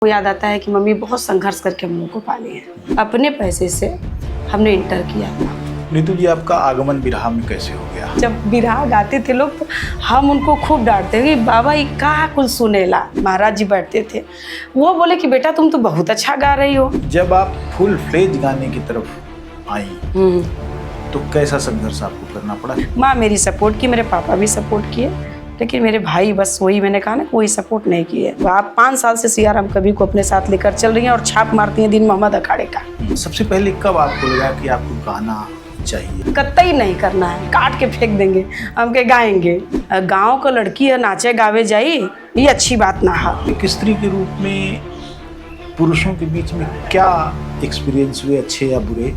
को याद आता है कि मम्मी बहुत संघर्ष करके हम लोग को पाली है। अपने पैसे से हमने इंटर किया था। नीतू जी, आपका आगमन बिरहा में कैसे हो गया? जब बिरहा गाते थे लोग तो हम उनको खूब डांटते कि बाबा ये कहाँ कुल सुनेला। महाराज जी बैठते थे, वो बोले कि बेटा तुम तो बहुत अच्छा गा रही हो। जब आप फुल फ्लेज गाने की तरफ आई तो कैसा संघर्ष आपको करना पड़ा? माँ मेरी सपोर्ट की, मेरे पापा भी सपोर्ट किए, लेकिन मेरे भाई बस वही मैंने कहा ना, कोई सपोर्ट नहीं किए। आप 5 साल से सीआराम कभी को अपने साथ लेकर चल रही हैं और छाप मारती हैं दिन मोहम्मद अखाड़े का। सबसे पहले कब आपको लगा कि आपको गाना चाहिए? कतई नहीं करना है, काट के फेंक देंगे, हम के गाएंगे। गांव का लड़की है, नाचे गावे जाई, ये अच्छी बात ना है। एक स्त्री के रूप में पुरुषों के बीच में क्या एक्सपीरियंस हुए, अच्छे या बुरे,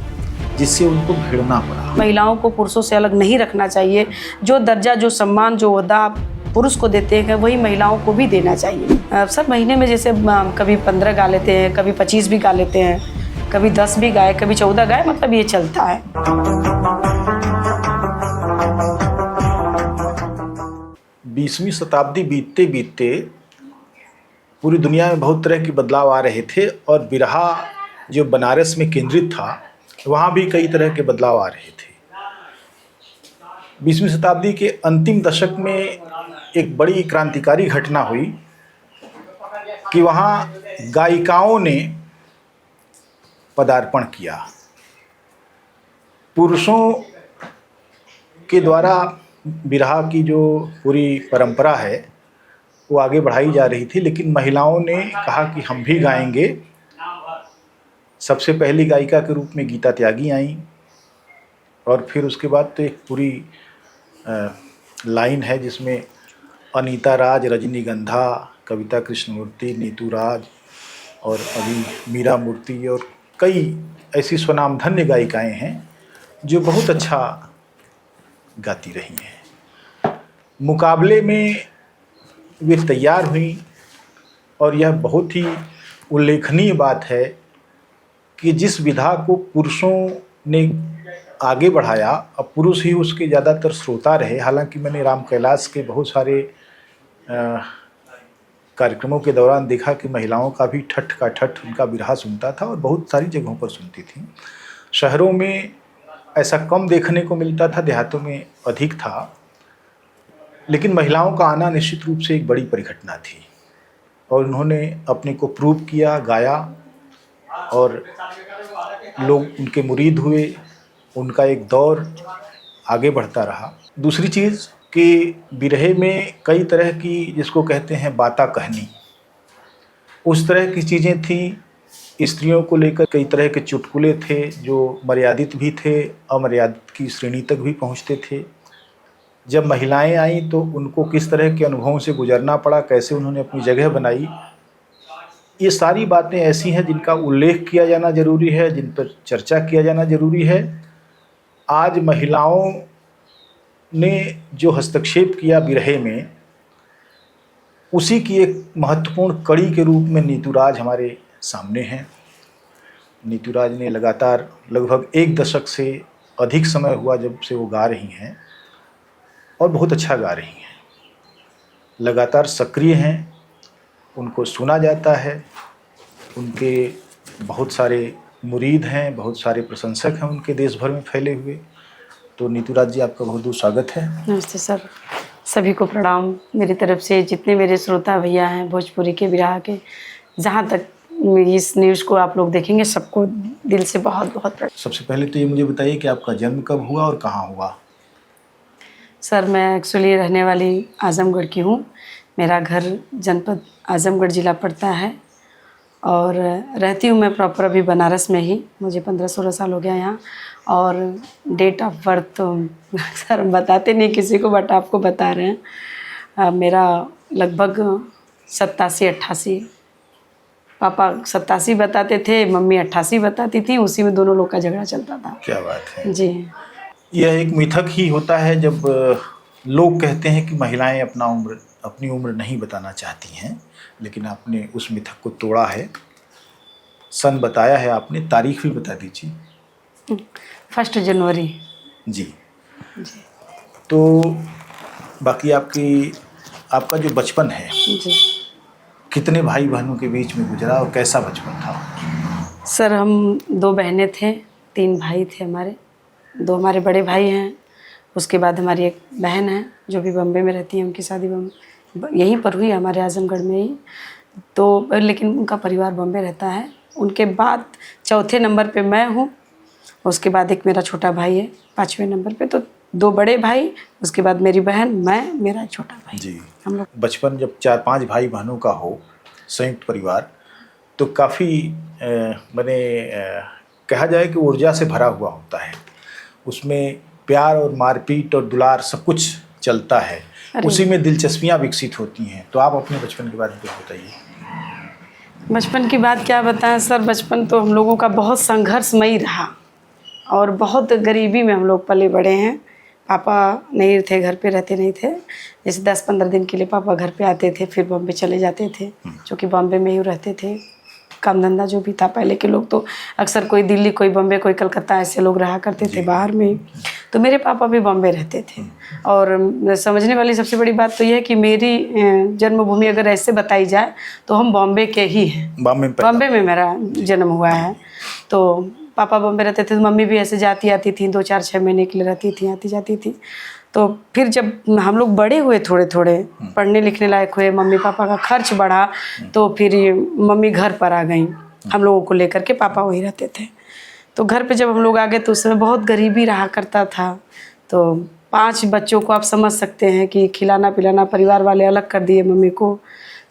जिससे उनको भिड़ना पड़ा? महिलाओं को पुरुषों से अलग नहीं रखना चाहिए। जो दर्जा, जो सम्मान, जो ओहदा पुरुष को देते हैं वही महिलाओं को भी देना चाहिए। सर महीने में जैसे कभी 15 गा लेते हैं, कभी 25 भी गा लेते हैं, कभी 10 भी गाए, कभी 14 गाए, मतलब ये चलता है। 20वीं शताब्दी बीतते बीतते पूरी दुनिया में बहुत तरह के बदलाव आ रहे थे और बिरहा जो बनारस में केंद्रित था वहाँ भी कई तरह के बदलाव आ रहे थे। 20वीं शताब्दी के अंतिम दशक में एक बड़ी क्रांतिकारी घटना हुई कि वहाँ गायिकाओं ने पदार्पण किया। पुरुषों के द्वारा बिरहा की जो पूरी परंपरा है वो आगे बढ़ाई जा रही थी, लेकिन महिलाओं ने कहा कि हम भी गाएंगे। सबसे पहली गायिका के रूप में गीता त्यागी आई और फिर उसके बाद तो एक पूरी लाइन है जिसमें अनीता राज, रजनीगंधा, कविता कृष्णमूर्ति, नीतू राज और अभी मीरा मूर्ति और कई ऐसी स्वनामधन्य गायिकाएं हैं जो बहुत अच्छा गाती रही हैं। मुकाबले में वे तैयार हुई और यह बहुत ही उल्लेखनीय बात है कि जिस विधा को पुरुषों ने आगे बढ़ाया, अब पुरुष ही उसके ज़्यादातर श्रोता रहे। हालांकि मैंने राम कैलाश के बहुत सारे कार्यक्रमों के दौरान देखा कि महिलाओं का भी ठठ का ठठ उनका बिरहा सुनता था और बहुत सारी जगहों पर सुनती थी। शहरों में ऐसा कम देखने को मिलता था, देहातों में अधिक था, लेकिन महिलाओं का आना निश्चित रूप से एक बड़ी परिघटना थी और उन्होंने अपने को प्रूव किया, गाया और लोग उनके मुरीद हुए। उनका एक दौर आगे बढ़ता रहा। दूसरी चीज़ कि बिरहे में कई तरह की, जिसको कहते हैं बाता कहनी, उस तरह की चीज़ें थी। स्त्रियों को लेकर कई तरह के चुटकुले थे जो मर्यादित भी थे, अमर्यादित की श्रेणी तक भी पहुंचते थे। जब महिलाएं आईं तो उनको किस तरह के अनुभवों से गुजरना पड़ा, कैसे उन्होंने अपनी जगह बनाई, ये सारी बातें ऐसी हैं जिनका उल्लेख किया जाना जरूरी है, जिन पर चर्चा किया जाना जरूरी है। आज महिलाओं ने जो हस्तक्षेप किया बिरहे में, उसी की एक महत्वपूर्ण कड़ी के रूप में नीतू राज हमारे सामने हैं। नीतू राज ने लगातार लगभग 1 दशक से अधिक समय हुआ जब से वो गा रही हैं और बहुत अच्छा गा रही हैं, लगातार सक्रिय हैं, उनको सुना जाता है, उनके बहुत सारे मुरीद हैं, बहुत सारे प्रशंसक हैं उनके देश भर में फैले हुए। तो नीतू राज जी, आपका बहुत बहुत स्वागत है। नमस्ते सर, सभी को प्रणाम मेरी तरफ से। जितने मेरे श्रोता भैया हैं भोजपुरी के बिरहा के, जहाँ तक इस न्यूज़ को आप लोग देखेंगे, सबको दिल से बहुत बहुत प्रणाम। सबसे पहले तो ये मुझे बताइए कि आपका जन्म कब हुआ और कहाँ हुआ? सर मैं एक्चुअली रहने वाली आजमगढ़ की हूँ। मेरा घर जनपद आजमगढ़ ज़िला पड़ता है और रहती हूँ मैं प्रॉपर अभी बनारस में ही। मुझे 15-16 साल हो गया यहाँ। और डेट ऑफ बर्थ तो सर हम बताते नहीं किसी को, बट आपको बता रहे हैं। मेरा लगभग 87-88, पापा 87 बताते थे, मम्मी 88 बताती थी, उसी में दोनों लोग का झगड़ा चलता था। क्या बात है जी। यह एक मिथक ही होता है जब लोग कहते हैं कि महिलाएं अपनी उम्र नहीं बताना चाहती हैं, लेकिन आपने उस मिथक को तोड़ा है। सन बताया है आपने, तारीख भी बता दीजिए। 1 जनवरी। जी। तो बाकी आपका जो बचपन है जी। कितने भाई बहनों के बीच में गुजरा और कैसा बचपन था? सर हम 2 बहनें थे, 3 भाई थे हमारे। 2 हमारे बड़े भाई हैं, उसके बाद हमारी एक बहन है जो भी बम्बे में रहती है, उनकी शादी यहीं पर हुई हमारे आजमगढ़ में ही। तो लेकिन उनका परिवार बम्बे रहता है। उनके बाद चौथे नंबर पे मैं हूँ, उसके बाद एक मेरा छोटा भाई है 5वें नंबर पे। तो 2 बड़े भाई, उसके बाद मेरी बहन, मैं, मेरा एक छोटा भाई। जी। हम लोग बचपन जब 4-5 भाई बहनों का हो संयुक्त परिवार, तो काफ़ी मैंने कहा जाए कि ऊर्जा से भरा हुआ होता है। उसमें प्यार और मारपीट और दुलार सब कुछ चलता है, उसी में दिलचस्पियाँ विकसित होती हैं। तो आप अपने बचपन के बारे में कुछ बताइए। बचपन की बात क्या बताएं सर, बचपन तो हम लोगों का बहुत संघर्षमयी रहा और बहुत गरीबी में हम लोग पले बड़े हैं। पापा नहीं थे, घर पे रहते नहीं थे। जैसे 10-15 दिन के लिए पापा घर पे आते थे, फिर बॉम्बे चले जाते थे, क्योंकि बॉम्बे में ही रहते थे। काम धंधा जो भी था, पहले के लोग तो अक्सर कोई दिल्ली, कोई बॉम्बे, कोई कलकत्ता, ऐसे लोग रहा करते थे बाहर में। तो मेरे पापा भी बॉम्बे रहते थे। और समझने वाली सबसे बड़ी बात तो यह है कि मेरी जन्मभूमि अगर ऐसे बताई जाए तो हम बॉम्बे के ही हैं। बॉम्बे में मेरा जन्म हुआ है। तो पापा बॉम्बे रहते थे, तो मम्मी भी ऐसे जाती आती थी, 2-4-6 महीने के लिए रहती थी, आती जाती थी। तो फिर जब हम लोग बड़े हुए, थोड़े थोड़े पढ़ने लिखने लायक हुए, मम्मी पापा का खर्च बढ़ा, तो फिर मम्मी घर पर आ गई हम लोगों को लेकर के। पापा वहीं रहते थे। तो घर पे जब हम लोग आ गए तो उस समय बहुत गरीबी रहा करता था। तो 5 बच्चों को आप समझ सकते हैं कि खिलाना पिलाना, परिवार वाले अलग कर दिए मम्मी को।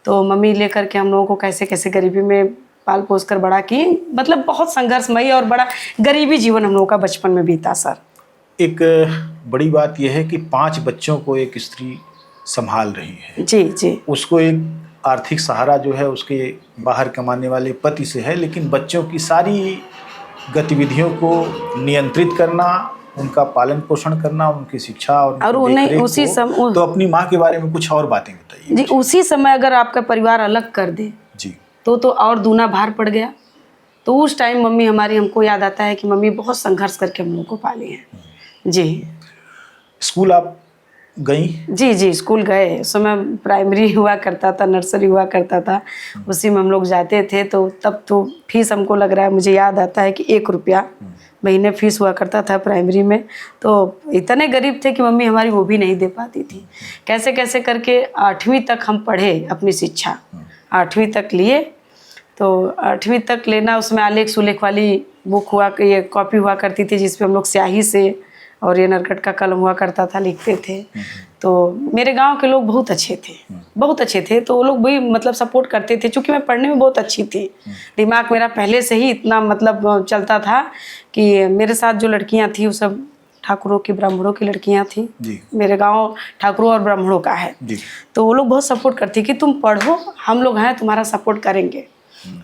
तो मम्मी लेकर के हम लोगों को कैसे कैसे गरीबी में पाल पोस कर बड़ा की। मतलब बहुत संघर्षमयी और बड़ा गरीबी जीवन हम लोगों का बचपन में बीता सर। एक बड़ी बात यह है कि 5 बच्चों को एक स्त्री संभाल रही है। जी जी। उसको एक आर्थिक सहारा जो है उसके बाहर कमाने वाले पति से है, लेकिन बच्चों की सारी गतिविधियों को नियंत्रित करना, उनका पालन पोषण करना, उनकी शिक्षा और उन्हें उसी समय। तो अपनी माँ के बारे में कुछ और बातें बताइए। जी, उसी समय अगर आपका परिवार अलग कर दे जी, तो और दूना भार पड़ गया। तो उस टाइम मम्मी हमारी, हमको याद आता है कि मम्मी बहुत संघर्ष करके हम लोग को पाली है। जी। स्कूल आप गई? जी जी, स्कूल गए। उस समय प्राइमरी हुआ करता था, नर्सरी हुआ करता था, उसी में हम लोग जाते थे। तो तब तो फीस हमको लग रहा है, मुझे याद आता है कि 1 रुपया महीने फीस हुआ करता था प्राइमरी में। तो इतने गरीब थे कि मम्मी हमारी वो भी नहीं दे पाती थी। कैसे कैसे करके 8वीं तक हम पढ़े अपनी शिक्षा, 8वीं तक लिए। तो 8वीं तक लेना, उसमें आलेख सुलेख वाली बुक हुआ, ये कॉपी हुआ करती थी, जिसपे हम लोग स्याही से और ये नरकट का कलम हुआ करता था, लिखते थे। तो मेरे गांव के लोग बहुत अच्छे थे, बहुत अच्छे थे। तो वो लोग भी मतलब सपोर्ट करते थे, क्योंकि मैं पढ़ने में बहुत अच्छी थी। दिमाग मेरा पहले से ही इतना मतलब चलता था कि मेरे साथ जो लड़कियां थी वो सब ठाकुरों की, ब्राह्मणों की लड़कियां थी। मेरे गांव ठाकुरों और ब्राह्मणों का है। तो वो लोग बहुत सपोर्ट करती कि तुम पढ़ो, हम लोग हैं, तुम्हारा सपोर्ट करेंगे।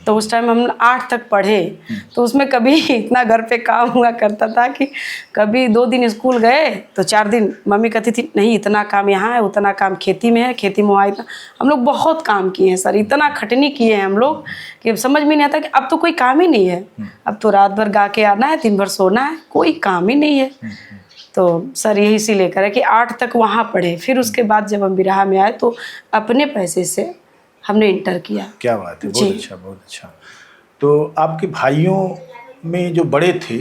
तो उस टाइम हम 8 तक पढ़े। तो उसमें कभी इतना घर पे काम हुआ करता था कि कभी 2 दिन स्कूल गए तो 4 दिन मम्मी कहती थी नहीं, इतना काम यहाँ है, उतना काम खेती में है, खेती में वहाँ इतना। हम लोग बहुत काम किए हैं सर, इतना खटनी किए हैं हम लोग कि समझ में नहीं आता कि अब तो कोई काम ही नहीं है। अब तो रात भर गा के आना है, दिन भर सोना है, कोई काम ही नहीं है। तो सर यही सी लेकर है कि 8 तक वहाँ पढ़े। फिर उसके बाद जब हम बिरहा में आए तो अपने पैसे से हमने इंटर किया। क्या बात है, बहुत अच्छा, बहुत अच्छा। तो आपके भाइयों में जो बड़े थे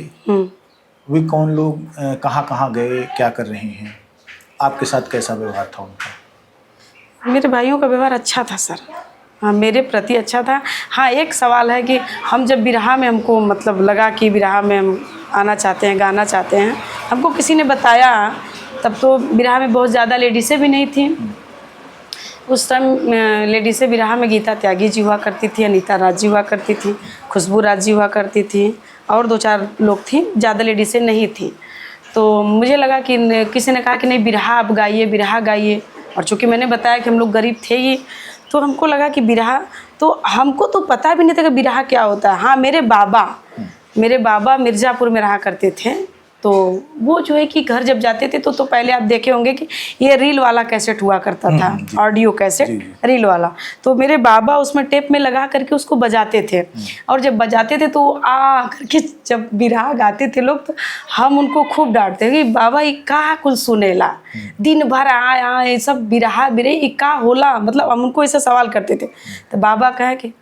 वे कौन लोग, कहाँ कहाँ गए, क्या कर रहे हैं, आपके साथ कैसा व्यवहार था उनका? मेरे भाइयों का व्यवहार अच्छा था सर। हाँ, मेरे प्रति अच्छा था। हाँ, एक सवाल है कि हम जब बिरहा में, हमको मतलब लगा कि बिरहा में हम आना चाहते हैं, गाना चाहते हैं, हमको किसी ने बताया। तब तो बिरहा में बहुत ज़्यादा लेडीसें भी नहीं थी। उस टाइम लेडीसें बिरहा में गीता त्यागी जी हुआ करती थी, अनीता राज जी हुआ करती थी, खुशबू राज जी हुआ करती थी, और 2-4 लोग थी, ज़्यादा लेडीसें नहीं थी। तो मुझे लगा कि किसी ने कहा कि नहीं, बिरहा आप गाइए, बिरहा गाइए। और चूँकि मैंने बताया कि हम लोग गरीब थे ही, तो हमको लगा कि बिरहा, तो हमको तो पता भी नहीं था कि बिरहा क्या होता है। हाँ, मेरे बाबा मिर्ज़ापुर में रहा करते थे, तो वो जो है कि घर जब जाते थे तो पहले आप देखे होंगे कि ये रील वाला कैसेट हुआ करता था, ऑडियो कैसेट रील वाला। तो मेरे बाबा उसमें टेप में लगा करके उसको बजाते थे, और जब बजाते थे तो आ करके जब बिरहा गाते थे लोग तो हम उनको खूब डांटते कि बाबा ये का कुल सुनेला, दिन भर आए सब बिरहा बिरे ये का होला, मतलब हम उनको ऐसा सवाल करते थे। तो बाबा कहे कि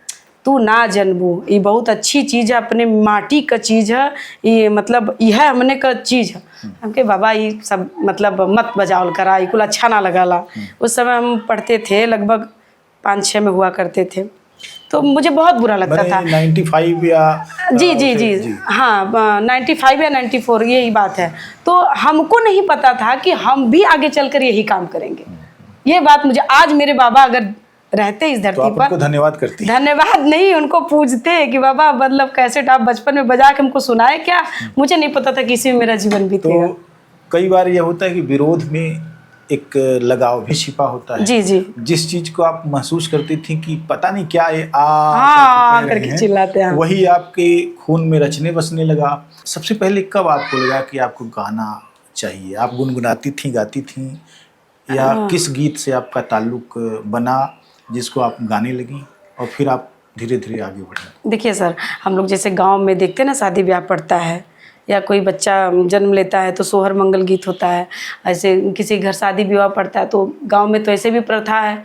तू ना जनबू, ये बहुत अच्छी चीज़ है, अपने माटी का चीज़ है, ये मतलब यह हमने का चीज़ है। हमके बाबा ये सब मतलब मत बजावल करा, ये कुल अच्छा ना लगाला। उस समय हम पढ़ते थे, लगभग 5-6 में हुआ करते थे, तो मुझे बहुत बुरा लगता था। 95 या जी हाँ 95 या 94 यही बात है। तो हमको नहीं पता था कि हम भी आगे चलकर यही काम करेंगे। ये बात मुझे आज मेरे बाबा अगर रहते इस धरती तो पर, उनको धन्यवाद करती हैं। धन्यवाद नहीं, उनको पूछते कि बाबा मतलब कैसेट आप बचपन में बजा के हमको सुनाए क्या, मुझे नहीं पता था कि इसी में मेरा जीवन बीतेगा। तो कई बार यह होता है कि विरोध में एक लगाव भी छिपा होता है। जी जी, जिस चीज को आप महसूस करती थी कि पता नहीं क्या ये हाँ करके चिल्लाते हैं, वही आपके खून में रचने बसने लगा। सबसे पहले कब आपको लगा कि आपको गाना चाहिए? आप गुनगुनाती थी, गाती थी, या किस गीत से आपका ताल्लुक बना जिसको आप गाने लगी और फिर आप धीरे धीरे आगे बढ़े? देखिए सर, हम लोग जैसे गांव में देखते हैं ना, शादी ब्याह पड़ता है या कोई बच्चा जन्म लेता है तो सोहर मंगल गीत होता है, ऐसे किसी घर शादी विवाह पड़ता है तो गांव में तो ऐसे भी प्रथा है।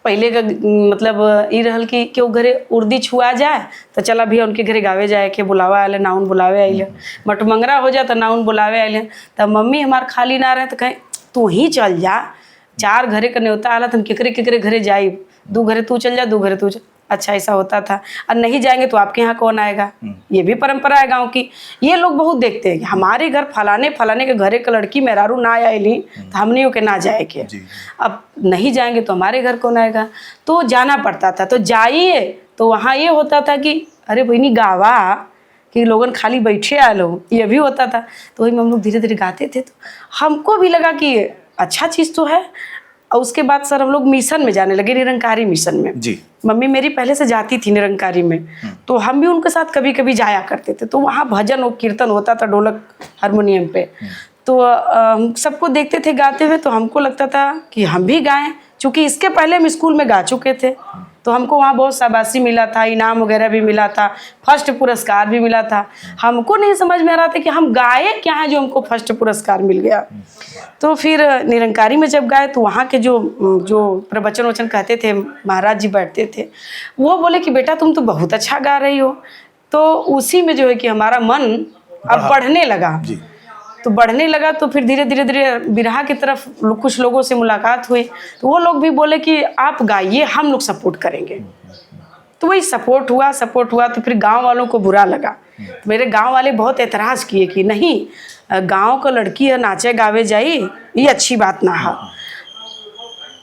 पहले का मतलब ये रहल कि क्यों घरे उर्दी छुआ जाए तो चला भी उनके घरे गावे जाए के बुलावा आए, नाउन बुलावे आइले, मटमंगरा हो जाए तो नाउन बुलावे आइले। तब मम्मी हमार खाली ना रहे तो कहें तू ही चल जा, 4 घरे का न्योता आला तो हम केकरे घरे जाई, 2 घरे तू चल जा, 2 घरे तू चल। अच्छा ऐसा होता था। और नहीं जाएंगे तो आपके यहाँ कौन आएगा, ये भी परंपरा है गांव की। ये लोग बहुत देखते हैं कि हमारे घर फलाने के घरे का लड़की मेहरारू ना आएली तो हमने के ना जाए के, अब नहीं जाएंगे तो हमारे घर कौन आएगा, तो जाना पड़ता था। तो जाइए तो वहाँ ये होता था कि अरे बहनी गावा कि लोगन खाली बैठे आ लो, ये भी होता था। तो वही हम लोग धीरे धीरे गाते थे, तो हमको भी लगा कि अच्छा चीज़ तो है। और उसके बाद सर हम लोग मिशन में जाने लगे, निरंकारी मिशन में। जी, मम्मी मेरी पहले से जाती थी निरंकारी में, तो हम भी उनके साथ कभी कभी जाया करते थे। तो वहाँ भजन और कीर्तन होता था ढोलक हारमोनियम पे, तो सबको देखते थे गाते हुए, तो हमको लगता था कि हम भी गाएं। चूँकि इसके पहले हम स्कूल में गा चुके थे, तो हमको वहाँ बहुत शाबाशी मिला था, इनाम वगैरह भी मिला था, फर्स्ट पुरस्कार भी मिला था। हमको नहीं समझ में आ रहा था कि हम गाए क्या है जो हमको फर्स्ट पुरस्कार मिल गया। तो फिर निरंकारी में जब गाए तो वहाँ के जो प्रवचन वचन कहते थे, महाराज जी बैठते थे, वो बोले कि बेटा तुम तो बहुत अच्छा गा रही हो। तो उसी में जो है कि हमारा मन अब बढ़ने लगा, तो बढ़ने लगा। तो फिर धीरे धीरे बिरहा की तरफ कुछ लोगों से मुलाकात हुई, तो वो लोग भी बोले कि आप गाइए, हम लोग सपोर्ट करेंगे। तो वही सपोर्ट हुआ। तो फिर गांव वालों को बुरा लगा, तो मेरे गांव वाले बहुत एतराज़ किए कि नहीं, गांव का लड़की है नाचे गावे जाई, ये अच्छी बात ना है।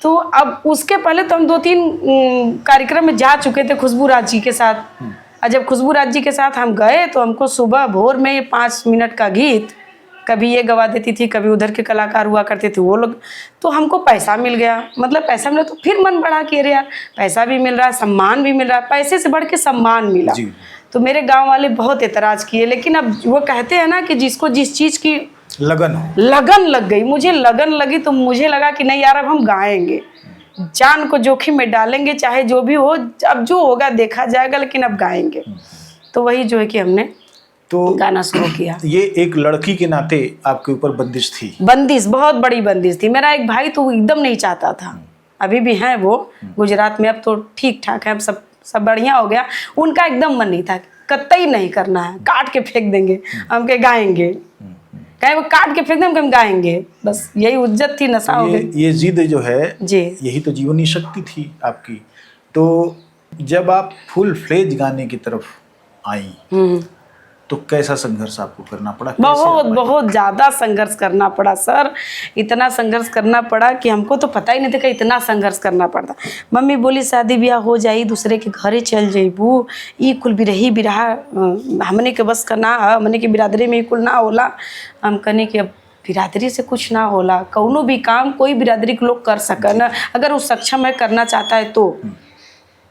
तो अब उसके पहले तो हम 2-3 कार्यक्रम में जा चुके थे खुशबू राज जी के साथ। और जब खुशबू राज जी के साथ हम गए तो हमको सुबह भोर में 5 मिनट का गीत कभी ये गवा देती थी, कभी उधर के कलाकार हुआ करते थे वो लोग, तो हमको पैसा मिल गया। मतलब पैसा मिला तो फिर मन बढ़ा कि अरे यार पैसा भी मिल रहा है, सम्मान भी मिल रहा है, पैसे से बढ़ के सम्मान मिला। तो मेरे गांव वाले बहुत एतराज़ किए, लेकिन अब वो कहते हैं ना कि जिसको जिस चीज़ की लगन लग गई, मुझे लगन लगी तो मुझे लगा कि नहीं यार अब हम गाएंगे, जान को जोखिम में डालेंगे, चाहे जो भी हो, अब जो होगा देखा जाएगा, लेकिन अब गाएंगे। तो वही जो है कि हमने तो गाना शुरू किया। ये एक लड़की के नाते आपके ऊपर बंदिश थी? बंदिश, बहुत बड़ी बंदिश थी। मेरा एक भाई तो एकदम नहीं चाहता था, अभी भी हैं वो गुजरात में, अब तो ठीक ठाक है, अब सब बढ़िया हो गया। उनका एकदम मन नहीं था, कतई नहीं करना है, काट के फेंक देंगे, हम के गाएंगे, कहीं वो काट के फेंक देंगे हम गाएंगे, बस यही उज्जत थी, नशा हो गई। ये जिद जो है जी, यही तो जीवनी शक्ति थी आपकी। तो जब आप फुल फ्लेज गाने की तरफ आई तो कैसा संघर्ष आपको करना पड़ा? बहुत ज़्यादा संघर्ष करना पड़ा सर, इतना संघर्ष करना पड़ा कि हमको तो पता ही नहीं था कि इतना संघर्ष करना पड़ता। मम्मी बोली शादी ब्याह हो जाई, दूसरे के घरे चल जाइबू, ई कुल बिरही बिरहा हमने के बस का ना, हमने के बिरादरी में कुल ना होला। हम कहने कि अब बिरादरी से कुछ ना होला, कौनो भी काम कोई बिरादरी के लोग कर सकन, अगर वो सक्षम है करना चाहता है तो।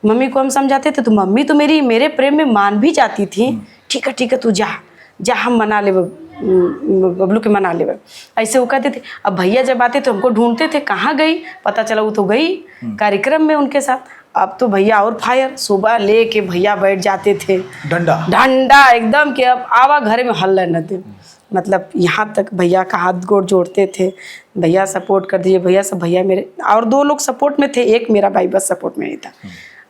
मम्मी को हम समझाते थे तो मम्मी तो मेरे प्रेम में मान भी जाती थी। ठीक है तू जा हम मना ले बबलू के मना लेवे, ऐसे वो कहते थे। अब भैया जब आते तो हमको ढूंढते थे, कहाँ गई, पता चला वो तो गई कार्यक्रम में उनके साथ। अब तो भैया और फायर, सुबह ले के भैया बैठ जाते थे डंडा एकदम कि अब आवा घर में हल्ला न दे, मतलब यहाँ तक भैया का हाथ गोड़ जोड़ते थे, भैया सपोर्ट कर दीजिए भैया, सब भैया मेरे और 2 लोग सपोर्ट में थे, एक मेरा भाई बस सपोर्ट में नहीं था।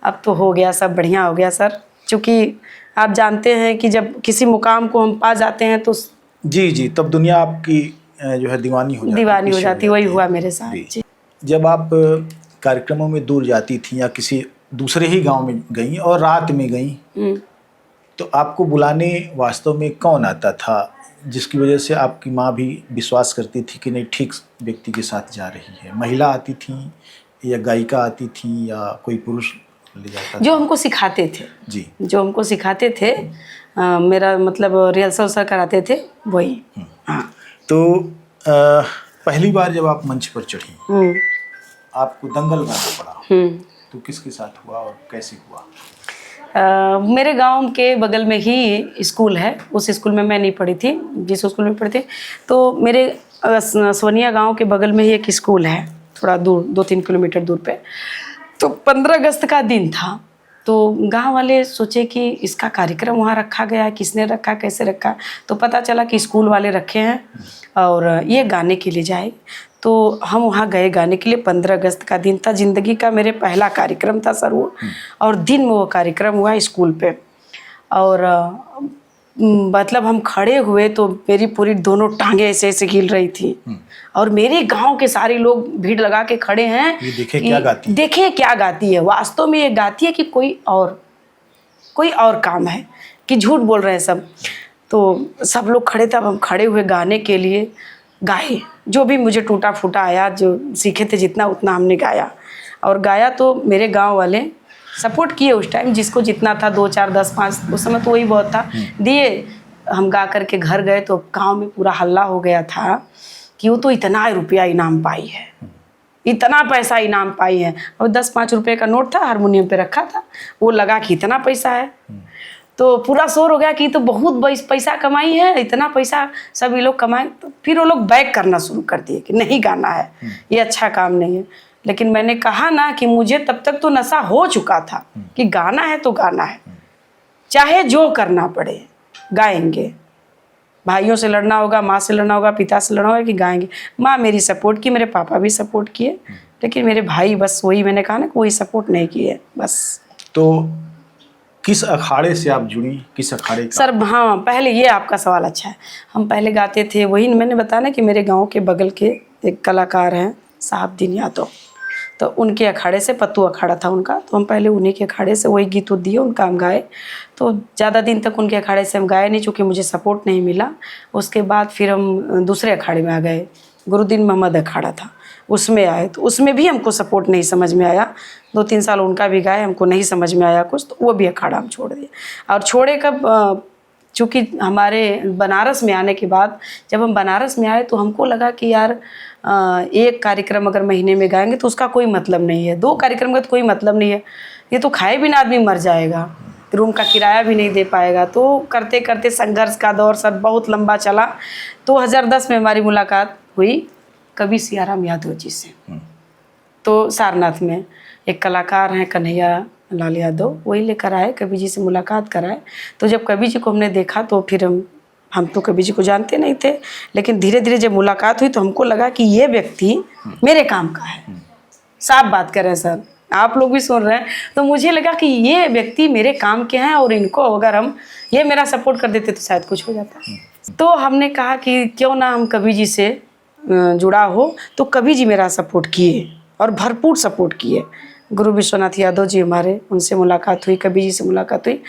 अब तो हो गया, सब बढ़िया हो गया सर, क्योंकि आप जानते हैं कि जब किसी मुकाम को हम पा जाते हैं तो जी तब दुनिया आपकी जो है दीवानी हो जाती, वही हुआ मेरे साथ जी। जब आप कार्यक्रमों में दूर जाती थी या किसी दूसरे ही गांव में गई और रात में गई, तो आपको बुलाने वास्तव में कौन आता था, जिसकी वजह से आपकी माँ भी विश्वास करती थी कि नहीं ठीक व्यक्ति के साथ जा रही है? महिला आती थी या गायिका आती थी या कोई पुरुष ले जाता था? जो हमको सिखाते थे जी, जो हमको सिखाते थे, मेरा मतलब रिहर्सल सर कराते थे वही। हाँ। तो पहली बार जब आप मंच पर चढ़ी, आपको दंगल गाना पड़ा, तो किसके साथ हुआ और कैसे हुआ? मेरे गांव के बगल में ही स्कूल है, उस स्कूल में मैं नहीं पढ़ी थी, जिस स्कूल में पढ़ी थी, तो मेरे सोनिया गांव के बगल में ही एक स्कूल है, थोड़ा दूर 2-3 किलोमीटर दूर पे। तो 15 अगस्त का दिन था, तो गांव वाले सोचे कि इसका कार्यक्रम वहाँ रखा गया, किसने रखा, कैसे रखा, तो पता चला कि स्कूल वाले रखे हैं और ये गाने के लिए जाए। तो हम वहाँ गए गाने के लिए। 15 अगस्त का दिन था, ज़िंदगी का मेरे पहला कार्यक्रम था सर वो, और दिन में वो कार्यक्रम हुआ स्कूल पे। और मतलब हम खड़े हुए तो मेरी पूरी दोनों टांगें ऐसे ऐसे हिल रही थी, और मेरे गांव के सारे लोग भीड़ लगा के खड़े हैं, ये देखे क्या गाती है। वास्तव में ये गाती है कि कोई और काम है, कि झूठ बोल रहे हैं सब। तो सब लोग खड़े थे, अब हम खड़े हुए गाने के लिए, गाए जो भी मुझे टूटा फूटा आया, जो सीखे थे जितना उतना हमने गाया। और गाया तो मेरे गांव वाले सपोर्ट किए उस टाइम, जिसको जितना था 2, 4, 10, 5, उस समय तो वही बहुत था, दिए। हम गा करके घर गए तो गांव में पूरा हल्ला हो गया था कि वो तो इतना रुपया इनाम पाई है, इतना पैसा इनाम पाई है। और 10-5 रुपये का नोट था, हारमोनियम पे रखा था, वो लगा कि इतना पैसा है। तो पूरा शोर हो गया कि तो बहुत पैसा कमाई है, इतना पैसा सभी लोग कमाए। तो फिर वो लोग बैक करना शुरू कर दिए कि नहीं गाना है, ये अच्छा काम नहीं है। लेकिन मैंने कहा ना कि मुझे तब तक तो नशा हो चुका था कि गाना है तो गाना है, चाहे जो करना पड़े गाएंगे। भाइयों से लड़ना होगा, माँ से लड़ना होगा, पिता से लड़ना होगा, कि गाएंगे। माँ मेरी सपोर्ट की, मेरे पापा भी सपोर्ट किए, लेकिन मेरे भाई बस वही, मैंने कहा ना कि वही सपोर्ट नहीं किए बस। तो किस अखाड़े से आप जुड़ी, किस अखाड़े का? सर हाँ, पहले ये आपका सवाल अच्छा है। हम पहले गाते थे, वही मैंने बताया ना कि मेरे गांव के बगल के एक कलाकार हैं साहबदीन यादव, तो उनके अखाड़े से, पत्तू अखाड़ा था उनका, तो हम पहले उन्हीं के अखाड़े से वही गीत दिए, उनका हम गाए। तो ज़्यादा दिन तक उनके अखाड़े से हम गाए नहीं, चूँकि मुझे सपोर्ट नहीं मिला। उसके बाद फिर हम दूसरे अखाड़े में आ गए, गुरुद्दीन मोहम्मद अखाड़ा था, उसमें आए। तो उसमें भी हमको सपोर्ट नहीं समझ में आया, 2-3 साल उनका भी गाए, हमको नहीं समझ में आया कुछ, तो वो भी अखाड़ा हम छोड़ दिए। और छोड़े कब, चूँकि हमारे बनारस में आने के बाद, जब हम बनारस में आए तो हमको लगा कि यार एक कार्यक्रम अगर महीने में गाएंगे तो उसका कोई मतलब नहीं है, 2 कार्यक्रम का तो कोई मतलब नहीं है, ये तो खाए बिना आदमी मर जाएगा, रूम का किराया भी नहीं दे पाएगा। तो करते करते संघर्ष का दौर सर बहुत लंबा चला। 2010 में हमारी मुलाकात हुई कवि सियाराम यादव जी से। तो सारनाथ में एक कलाकार हैं कन्हैया लाल यादव, वही लेकर आए, कवि जी से मुलाकात कराए। तो जब कवि जी को हमने देखा तो फिर हम तो कवि जी को जानते नहीं थे, लेकिन धीरे धीरे जब मुलाकात हुई तो हमको लगा कि ये व्यक्ति मेरे काम का है। साफ बात कर रहे हैं सर, आप लोग भी सुन रहे हैं, तो मुझे लगा कि ये व्यक्ति मेरे काम के हैं, और इनको अगर हम ये मेरा सपोर्ट कर देते तो शायद कुछ हो जाता। तो हमने कहा कि क्यों ना हम कवि जी से जुड़ा हो। तो कवि जी मेरा सपोर्ट किए और भरपूर सपोर्ट किए। गुरु विश्वनाथ यादव जी हमारे, उनसे मुलाकात हुई, कवि जी से मुलाकात हुई।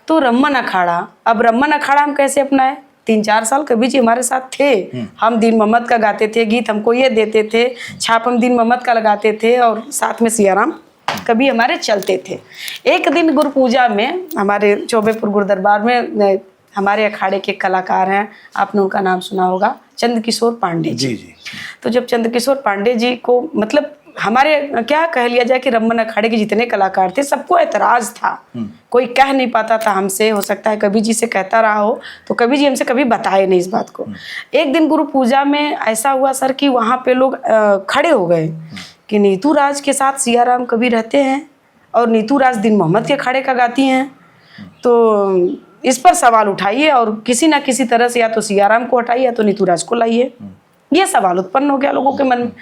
तो रमन अखाड़ा, अब रमन अखाड़ा हम कैसे अपनाए? 3-4 साल कवि जी हमारे साथ थे, हम दीन मोहम्मद का गाते थे, गीत हमको ये देते थे, छाप हम दीन मोहम्मद का लगाते थे, और साथ में सियाराम कभी हमारे चलते थे। एक दिन गुरु पूजा में हमारे चौबेपुर गुरु दरबार में हमारे अखाड़े के कलाकार हैं, आपने उनका नाम सुना होगा, चंद्रकिशोर पांडे जी। जी। तो जब चंद्रकिशोर पांडे जी को मतलब हमारे क्या कह लिया जाए कि रमन अखाड़े के जितने कलाकार थे सबको एतराज़ था, कोई कह नहीं पाता था हमसे। हो सकता है कवि जी से कहता रहा हो, तो कवि जी हमसे कभी बताए नहीं इस बात को। एक दिन गुरु पूजा में ऐसा हुआ सर कि वहाँ पे लोग खड़े हो गए कि नीतू राज के साथ सियाराम कवि रहते हैं और नीतू राज दीन मोहम्मद के अखाड़े का गाती हैं, तो इस पर सवाल उठाइए और किसी ना किसी तरह से या तो सियाराम को हटाइए या तो नीतू राज को लाइए। ये सवाल उत्पन्न हो गया लोगों के मन में।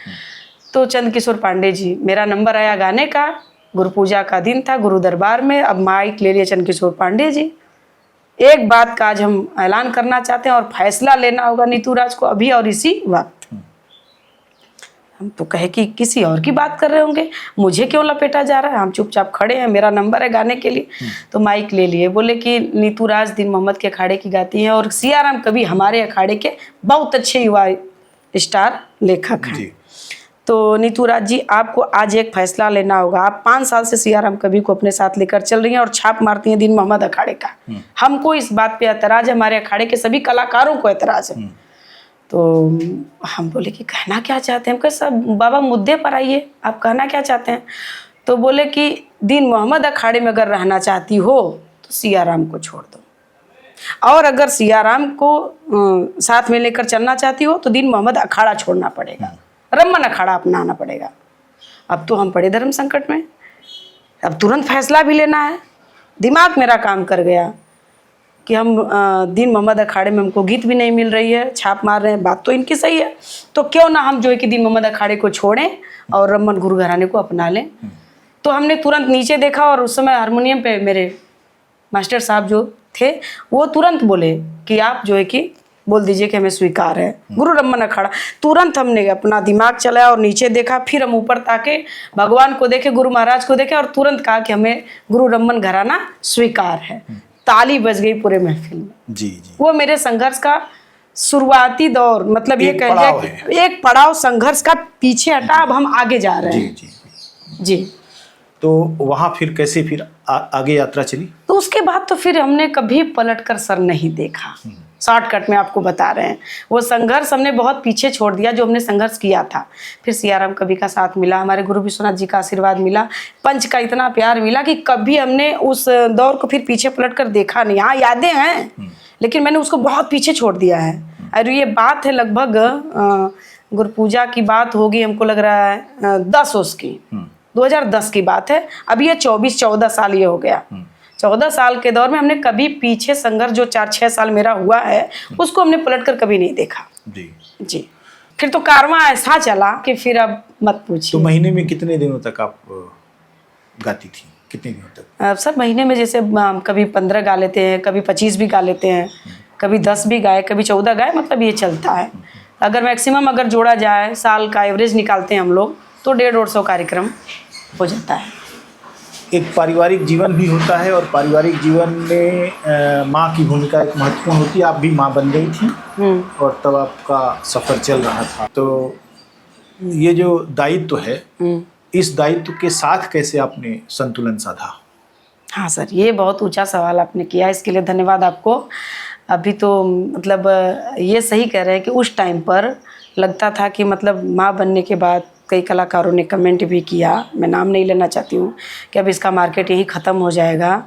तो चंद किशोर पांडे जी, मेरा नंबर आया गाने का, गुरु पूजा का दिन था, गुरु दरबार में। अब माइक ले लिए चंद किशोर पांडे जी, एक बात का आज हम ऐलान करना चाहते हैं और फैसला लेना होगा नीतू राज को अभी और इसी वक्त। हम तो कहे कि किसी और की बात कर रहे होंगे, मुझे क्यों लपेटा जा रहा है। हम चुपचाप खड़े हैं, मेरा नंबर है गाने के लिए। तो माइक ले लिए, बोले कि नीतू राज दीन मोहम्मद के अखाड़े की गाती हैं और सियाराम कवि हमारे अखाड़े के बहुत अच्छे युवा स्टार लेखक हैं। तो नीतू राज जी, आपको आज एक फैसला लेना होगा। आप 5 साल से सियाराम कवि को अपने साथ लेकर चल रही हैं और छाप मारती हैं दीन मोहम्मद अखाड़े का। हमको इस बात पे एतराज़ है, हमारे अखाड़े के सभी कलाकारों को एतराज़ है। तो हम बोले कि कहना क्या चाहते हैं। हम कहे सब बाबा मुद्दे पर आइए, आप कहना क्या चाहते हैं। तो बोले कि दीन मोहम्मद अखाड़े में अगर रहना चाहती हो तो सियाराम को छोड़ दो, और अगर सियाराम को साथ में लेकर चलना चाहती हो तो दीन मोहम्मद अखाड़ा छोड़ना पड़ेगा, रमन अखाड़ा अपनाना पड़ेगा। अब तो हम पड़े धर्म संकट में, अब तुरंत फैसला भी लेना है। दिमाग मेरा काम कर गया कि हम दीन मोहम्मद अखाड़े में हमको गीत भी नहीं मिल रही है, छाप मार रहे हैं, बात तो इनकी सही है, तो क्यों ना हम जो है कि दीन मोहम्मद अखाड़े को छोड़ें और रमन गुरु घराने को अपना लें। तो हमने तुरंत नीचे देखा और उस समय हारमोनियम पे मेरे मास्टर साहब जो थे वो तुरंत बोले कि आप जो है कि बोल दीजिए कि हमें स्वीकार है गुरु रमन अखाड़ा। तुरंत हमने अपना दिमाग चलाया और नीचे देखा, फिर हम ऊपर ताके, भगवान को देखे, गुरु महाराज को देखे और तुरंत कहा कि हमें गुरु रमन घराना स्वीकार है। ताली बज गई पूरे महफिल में। जी जी। वो मेरे संघर्ष का शुरुआती दौर, मतलब ये कह लीजिए एक पड़ाव संघर्ष का पीछे हटा, अब हम आगे जा रहे हैं। जी जी। तो वहाँ फिर कैसे फिर आगे यात्रा चली? तो उसके बाद तो फिर हमने कभी पलटकर सर नहीं देखा। शॉर्टकट में आपको बता रहे हैं, वो संघर्ष हमने बहुत पीछे छोड़ दिया जो हमने संघर्ष किया था। फिर सियाराम कवि का साथ मिला, हमारे गुरु विश्वनाथ जी का आशीर्वाद मिला, पंच का इतना प्यार मिला कि कभी हमने उस दौर को फिर पीछे पलटकर देखा नहीं। हाँ, यादें हैं, लेकिन मैंने उसको बहुत पीछे छोड़ दिया है। और ये बात है लगभग गुरु पूजा की बात होगी, हमको लग रहा है 10 उसकी 2010 की बात है। अब ये 14 साल ये हो गया। 14 साल के दौर में हमने कभी पीछे संघर्ष जो 4-6 साल मेरा हुआ है उसको हमने पलटकर कभी नहीं देखा। जी। फिर तो कारवां ऐसा चला कि फिर अब मत पूछिए। तो महीने में कितने दिनों तक आप गाती थी, कितने दिनों तक? सर महीने में जैसे कभी 15 गा लेते हैं, कभी 25 भी गा लेते हैं, कभी 10 भी गाए, कभी 14 गाए, मतलब ये चलता है। अगर मैक्सिमम अगर जोड़ा जाए, साल का एवरेज निकालते हैं हम लोग, तो 150-150 कार्यक्रम हो जाता है। एक पारिवारिक जीवन भी होता है और पारिवारिक जीवन में माँ की भूमिका एक महत्वपूर्ण होती है। आप भी माँ बन गई थी और तब आपका सफ़र चल रहा था। तो ये जो दायित्व है, इस दायित्व के साथ कैसे आपने संतुलन साधा? हाँ सर, ये बहुत ऊंचा सवाल आपने किया, इसके लिए धन्यवाद आपको। अभी तो मतलब ये सही कह रहे हैं कि उस टाइम पर लगता था कि मतलब माँ बनने के बाद कई कलाकारों ने कमेंट भी किया, मैं नाम नहीं लेना चाहती हूँ, कि अब इसका मार्केट यहीं ख़त्म हो जाएगा।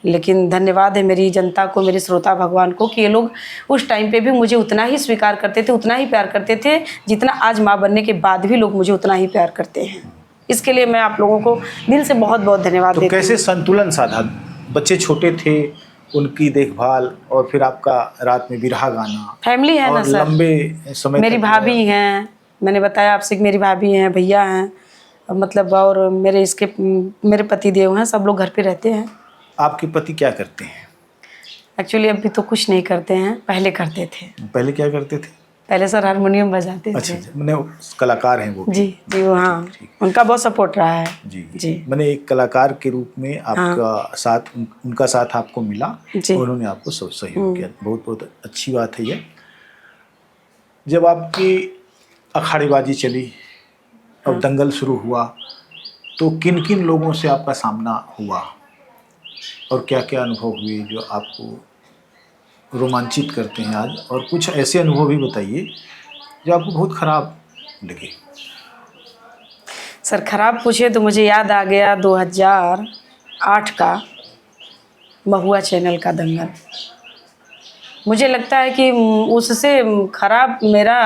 लेकिन धन्यवाद है मेरी जनता को, मेरे श्रोता भगवान को, कि ये लोग उस टाइम पे भी मुझे उतना ही स्वीकार करते थे, उतना ही प्यार करते थे जितना आज माँ बनने के बाद भी लोग मुझे उतना ही प्यार करते हैं। इसके लिए मैं आप लोगों को दिल से बहुत बहुत धन्यवाद देती हूँ। कैसे संतुलन साधा? बच्चे छोटे थे, उनकी देखभाल, और फिर आपका रात में बिरहा गाना, फैमिली है ना सर, लंबे समय मेरी भाभी हैं, मैंने बताया आपसे कि मेरी भाभी हैं, भैया हैं, मतलब और मेरे पति देव हैं, सब लोग घर पे रहते हैं। आपके पति क्या करते हैं? एक्चुअली अभी तो कुछ नहीं करते हैं, पहले करते थे। पहले क्या करते थे? पहले सर हारमोनियम बजाते थे। अच्छा, मैंने कलाकार हैं वो? जी जी, वो हाँ, उनका बहुत सपोर्ट रहा है। जी जी। मैंने एक कलाकार के रूप में आपका साथ, उनका साथ आपको मिला, उन्होंने आपको सब सहयोग किया, बहुत बहुत अच्छी बात है ये। जब आपकी अखाड़ेबाजी चली और दंगल शुरू हुआ, तो किन किन लोगों से आपका सामना हुआ और क्या क्या अनुभव हुए जो आपको रोमांचित करते हैं आज, और कुछ ऐसे अनुभव भी बताइए जो आपको बहुत ख़राब लगे? सर खराब पूछे तो मुझे याद आ गया 2008 का महुआ चैनल का दंगल। मुझे लगता है कि उससे खराब मेरा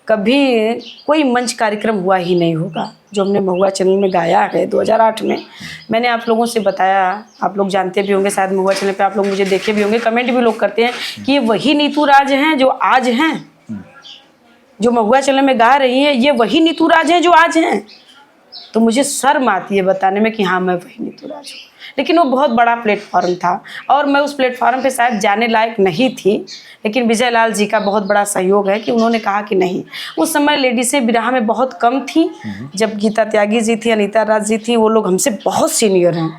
कभी कोई मंच कार्यक्रम हुआ ही नहीं होगा जो हमने महुआ चैनल में गाया है 2008 में। मैंने आप लोगों से बताया, आप लोग जानते भी होंगे शायद, महुआ चैनल पे आप लोग मुझे देखे भी होंगे, कमेंट भी लोग करते हैं कि ये वही नीतू राज हैं जो आज हैं, जो महुआ चैनल में गा रही हैं ये वही नीतू राज हैं जो आज हैं। तो मुझे शर्म आती है बताने में कि हाँ मैं वही नीतू राज हूँ, लेकिन वो बहुत बड़ा प्लेटफॉर्म था और मैं उस प्लेटफॉर्म पे शायद जाने लायक नहीं थी, लेकिन विजय लाल जी का बहुत बड़ा सहयोग है कि उन्होंने कहा कि नहीं। उस समय लेडीज़ें बिरहा में बहुत कम थी, जब गीता त्यागी जी थी, अनीता राज जी थी, वो लोग हमसे बहुत सीनियर हैं,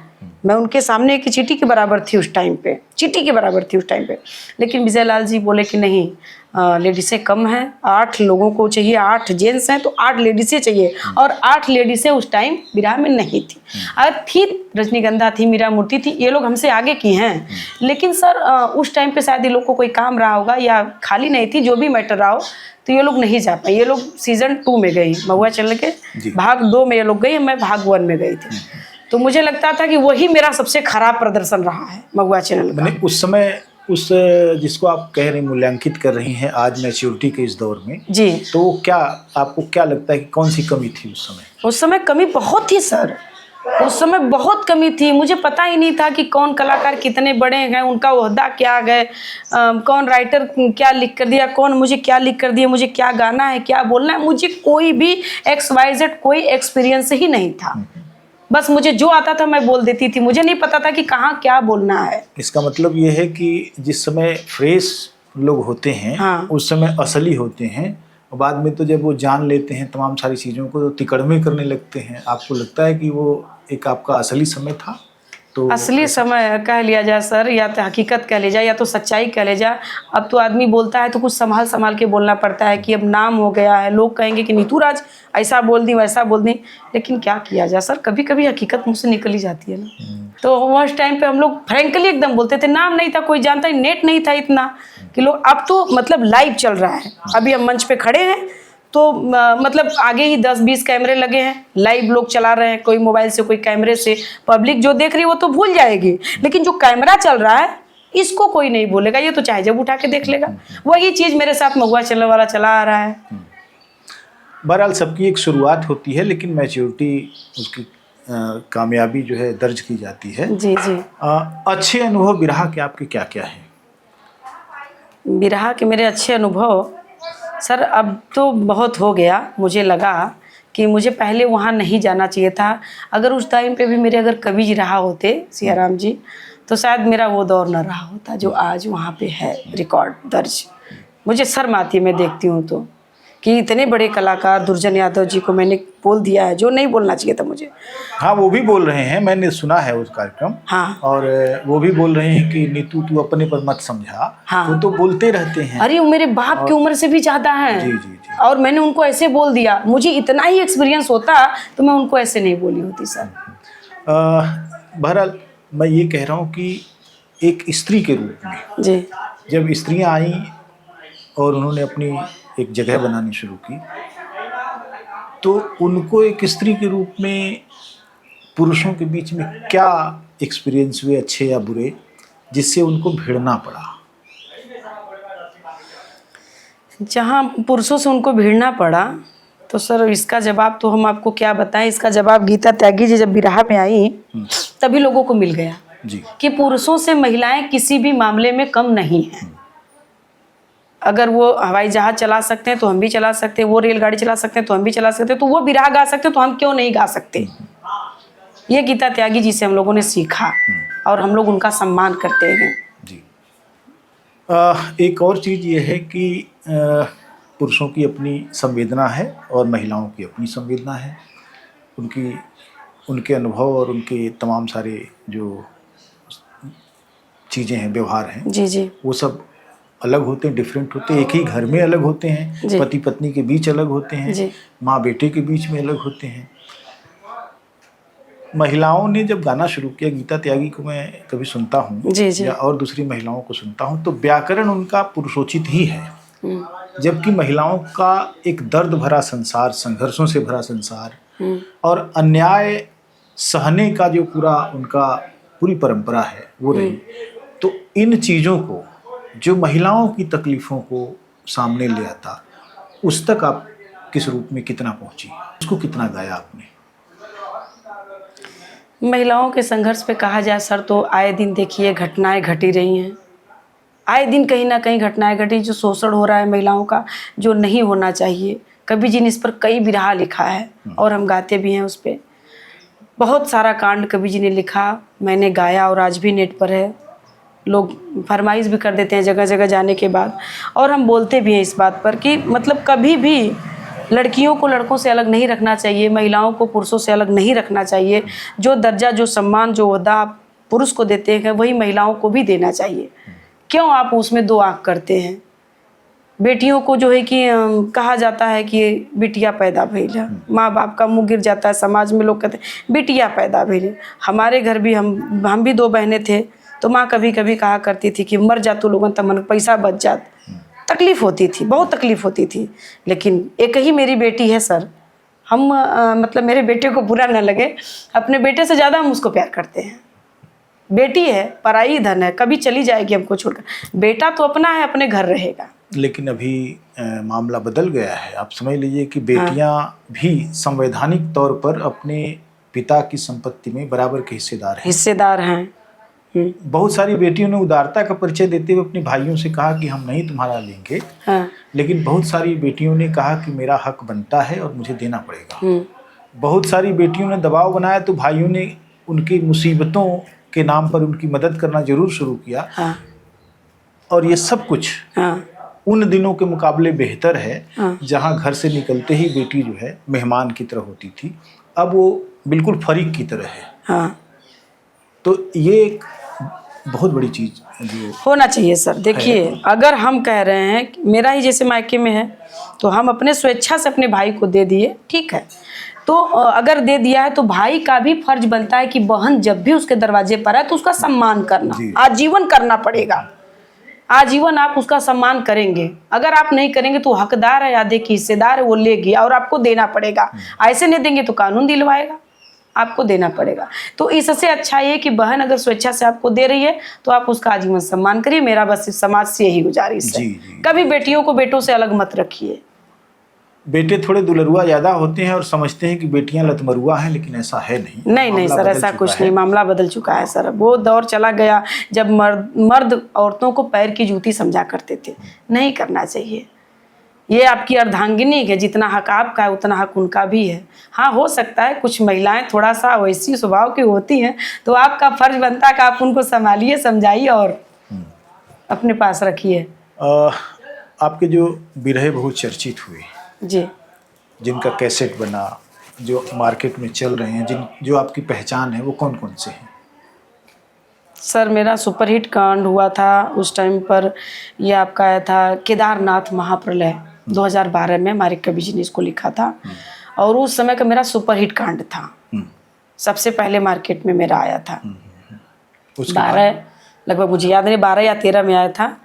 मैं उनके सामने एक चींटी के बराबर थी उस टाइम पे, चींटी के बराबर थी उस टाइम पे। लेकिन विजय लाल जी बोले कि नहीं, लेडीसें कम हैं, 8 लोगों को चाहिए, 8 जेंट्स हैं तो 8 लेडीसें चाहिए, और 8 लेडीसें उस टाइम बिरहा में नहीं थी। और थी रजनीगंधा थी, मीरा मूर्ति थी, ये लोग हमसे आगे की हैं। लेकिन सर उस टाइम पे शायद ये लोग को कोई काम रहा होगा या खाली नहीं थी, जो भी मैटर रहा हो, तो ये लोग नहीं जा पाए। ये लोग सीजन 2 में गई, महुआ चैनल के भाग 2 में ये लोग गई, मैं भाग 1 में गई थी। तो मुझे लगता था कि वही मेरा सबसे खराब प्रदर्शन रहा है महुआ चैनल का। मैंने उस समय उस जिसको आप कह रही मूल्यांकित कर रही हैं आज मैच्योरिटी के इस दौर में जी, तो क्या आपको क्या लगता है कि कौन सी कमी थी उस समय? उस समय कमी बहुत थी सर, उस समय बहुत कमी थी। मुझे पता ही नहीं था कि कौन कलाकार कितने बड़े हैं, उनका ओहदा क्या है, कौन राइटर क्या लिख कर दिया, कौन मुझे क्या लिख कर दिया, मुझे क्या गाना है, क्या बोलना है, मुझे कोई भी XYZ कोई एक्सपीरियंस ही नहीं था। बस मुझे जो आता था मैं बोल देती थी, मुझे नहीं पता था कि कहाँ क्या बोलना है। इसका मतलब ये है कि जिस समय फ्रेश लोग होते हैं हाँ। उस समय असली होते हैं, और बाद में तो जब वो जान लेते हैं तमाम सारी चीज़ों को तो तिकड़मे करने लगते हैं। आपको लगता है कि वो एक आपका असली समय था? तो असली समय कह लिया जाए सर, या तो हकीकत कह लिया जाए, या तो सच्चाई कह लिया जाए। अब तो आदमी बोलता है तो कुछ संभाल संभाल के बोलना पड़ता है कि अब नाम हो गया है, लोग कहेंगे कि नीतू राज ऐसा बोल दी वैसा बोल दी, लेकिन क्या किया जाए सर, कभी कभी हकीकत मुझ से निकल ही जाती है ना। तो उस टाइम पे हम लोग फ्रेंकली एकदम बोलते थे, नाम नहीं था, कोई जानता ही, नेट नहीं था इतना कि लोग, अब तो मतलब लाइव चल रहा है। अभी हम मंच पे खड़े हैं तो मतलब आगे ही 10-20 कैमरे लगे हैं, लाइव लोग चला रहे हैं, कोई मोबाइल से कोई कैमरे से, पब्लिक जो देख रही है वो तो भूल जाएगी, लेकिन जो कैमरा चल रहा है इसको कोई नहीं बोलेगा, ये तो चाहे जब उठा के देख लेगा। वही चीज़ मेरे साथ महुआ चैनल वाला चला आ रहा है। बहरहाल सबकी एक शुरुआत होती है, लेकिन मैच्योरिटी उसकी कामयाबी जो है दर्ज की जाती है। जी जी। अच्छे अनुभव बिरहा के आपके क्या क्या हैं? बिरहा के मेरे अच्छे अनुभव सर अब तो बहुत हो गया। मुझे लगा कि मुझे पहले वहाँ नहीं जाना चाहिए था। अगर उस टाइम पे भी मेरे अगर कवि जी रहा होते, सियाराम जी, तो शायद मेरा वो दौर न रहा होता जो आज वहाँ पे है रिकॉर्ड दर्ज। मुझे शर्म आती है, मैं देखती हूँ तो, कि इतने बड़े कलाकार दुर्जन यादव जी को मैंने बोल दिया है जो नहीं बोलना चाहिए था मुझे। हाँ, वो भी बोल रहे हैं, मैंने सुना है उस कार्यक्रम। हाँ। और वो भी बोल रहे हैं कि नीतू तू अपने पर मत समझा। हाँ। वो तो बोलते रहते हैं। अरे वो मेरे बाप की उम्र से भी ज़्यादा है। जी जी जी। और मैंने उनको ऐसे बोल दिया, मुझे इतना ही एक्सपीरियंस होता तो मैं उनको ऐसे नहीं बोली होती सर। बहरहाल मैं ये कह रहा हूँ कि एक स्त्री के रूप में जी जब स्त्रियाँ आई और उन्होंने अपनी एक जगह बनानी शुरू की, तो उनको एक स्त्री के रूप में पुरुषों के बीच में क्या एक्सपीरियंस हुए, अच्छे या बुरे, जिससे उनको भिड़ना पड़ा? जहाँ पुरुषों से उनको भिड़ना पड़ा तो सर इसका जवाब तो हम आपको क्या बताएं। इसका जवाब गीता त्यागी जी जब बिरहा में आई तभी लोगों को मिल गया जी। कि पुरुषों से महिलाएं किसी भी मामले में कम नहीं हैं। अगर वो हवाई जहाज चला सकते हैं तो हम भी चला सकते हैं, वो रेलगाड़ी चला सकते हैं तो हम भी चला सकते हैं, तो वो बिरहा गा सकते हैं तो हम क्यों नहीं गा सकते। ये गीता त्यागी जी से हम लोगों ने सीखा और हम लोग उनका सम्मान करते हैं। जी। एक और चीज़ ये है कि पुरुषों की अपनी संवेदना है और महिलाओं की अपनी संवेदना है। उनके अनुभव और उनके तमाम सारे जो चीज़ें हैं, व्यवहार हैं, जी जी, वो सब अलग होते हैं, डिफरेंट होते हैं। एक ही घर में अलग होते हैं, पति पत्नी के बीच अलग होते हैं, माँ बेटे के बीच में अलग होते हैं। महिलाओं ने जब गाना शुरू किया, गीता त्यागी को मैं कभी सुनता हूँ या और दूसरी महिलाओं को सुनता हूँ, तो व्याकरण उनका पुरुषोचित ही है। जबकि महिलाओं का एक दर्द भरा संसार, संघर्षों से भरा संसार, और अन्याय सहने का जो पूरा उनका पूरी परंपरा है वो रही। तो इन चीज़ों को, जो महिलाओं की तकलीफ़ों को सामने ले आता, उस तक आप किस रूप में कितना पहुंची, उसको कितना गाया आपने? महिलाओं के संघर्ष पे कहा जाए सर, तो आए दिन देखिए घटनाएं घटी रही हैं। आए दिन कहीं ना कहीं घटनाएं घटी, जो शोषण हो रहा है महिलाओं का, जो नहीं होना चाहिए। कवि जी ने इस पर कई बिरहा लिखा है और हम गाते भी हैं उस पर। बहुत सारा कांड कवि जी ने लिखा, मैंने गाया और आज भी नेट पर है। लोग फरमाइश भी कर देते हैं जगह जगह जाने के बाद, और हम बोलते भी हैं इस बात पर कि मतलब कभी भी लड़कियों को लड़कों से अलग नहीं रखना चाहिए, महिलाओं को पुरुषों से अलग नहीं रखना चाहिए। जो दर्जा, जो सम्मान, जो ओहदा आप पुरुष को देते हैं वही महिलाओं को भी देना चाहिए। क्यों आप उसमें दो आंख करते हैं? बेटियों को जो है कि कहा जाता है कि बिटिया पैदा भइल है, माँ बाप का मुंह गिर जाता है, समाज में लोग कहते हैं बिटिया पैदा भइल। हमारे घर भी हम भी दो बहनें थे, तो माँ कभी कभी कहा करती थी कि मर जा तू लोगन तो मन पैसा बच जात। तकलीफ़ होती थी, बहुत तकलीफ़ होती थी, लेकिन एक ही मेरी बेटी है सर। हम मतलब मेरे बेटे को बुरा न लगे, अपने बेटे से ज़्यादा हम उसको प्यार करते हैं। बेटी है, पराई धन है, कभी चली जाएगी हमको छोड़कर। बेटा तो अपना है, अपने घर रहेगा। लेकिन अभी मामला बदल गया है। आप समझ लीजिए कि बेटियां भी संवैधानिक तौर पर अपने पिता की संपत्ति में बराबर के हिस्सेदार हैं। बहुत सारी बेटियों ने उदारता का परिचय देते हुए अपने भाइयों से कहा कि हम नहीं तुम्हारा लेंगे, लेकिन बहुत सारी बेटियों ने कहा कि मेरा हक बनता है और मुझे देना पड़ेगा। बहुत सारी बेटियों ने दबाव बनाया तो भाइयों ने उनकी मुसीबतों के नाम पर उनकी मदद करना जरूर शुरू किया। और ये सब कुछ उन दिनों के मुकाबले बेहतर है जहां घर से निकलते ही बेटी जो है मेहमान की तरह होती थी, अब वो बिल्कुल फरीक की तरह है। तो ये एक बहुत बड़ी चीज जो होना चाहिए सर। देखिए, अगर हम कह रहे हैं, मेरा ही जैसे मायके में है, तो हम अपने स्वेच्छा से अपने भाई को दे दिए, ठीक है। तो अगर दे दिया है तो भाई का भी फर्ज बनता है कि बहन जब भी उसके दरवाजे पर है तो उसका सम्मान करना, आजीवन करना पड़ेगा। आजीवन आप उसका सम्मान करेंगे। अगर आप नहीं करेंगे तो हकदार है, आधे की हिस्सेदार है, वो लेगी और आपको देना पड़ेगा। ऐसे नहीं देंगे तो कानून दिलवाएगा, आपको देना पड़ेगा। तो इससे अच्छा ये कि बहन अगर स्वेच्छा से आपको दे रही है तो आप उसका आजीवन सम्मान करिए। मेरा बस समाज से यही गुजारिश है। कभी बेटियों को बेटों से अलग मत रखिए। बेटे थोड़े दुलरुआ ज़्यादा होते हैं और समझते हैं कि बेटियां लतमरुआ हैं, लेकिन ऐसा है नहीं। नहीं सर, ऐसा कुछ नहीं। मामला बदल चुका है सर। वो दौर चला गया जब मर्द औरतों को पैर की जूती समझा करते थे। नहीं करना चाहिए। ये आपकी अर्धांगिनी है, जितना हक आपका है उतना हक उनका भी है। हाँ, हो सकता है कुछ महिलाएं थोड़ा सा वैसी स्वभाव की होती हैं, तो आपका फर्ज बनता है कि आप उनको संभालिए, समझाइए और अपने पास रखिए। आपके जो बिरहे बहुत चर्चित हुए जी, जिनका कैसेट बना, जो मार्केट में चल रहे हैं, जो आपकी पहचान है, वो कौन कौन से हैं? सर, मेरा सुपरहिट कांड हुआ था उस टाइम पर। ये आपका आया था केदारनाथ महाप्रलय 2012 में, हमारे कवि जी ने इसको लिखा था और उस समय का मेरा सुपरहिट कांड था। सबसे पहले मार्केट में मेरा आया था। 12 लगभग, मुझे याद नहीं, 12 या 13 में आया था।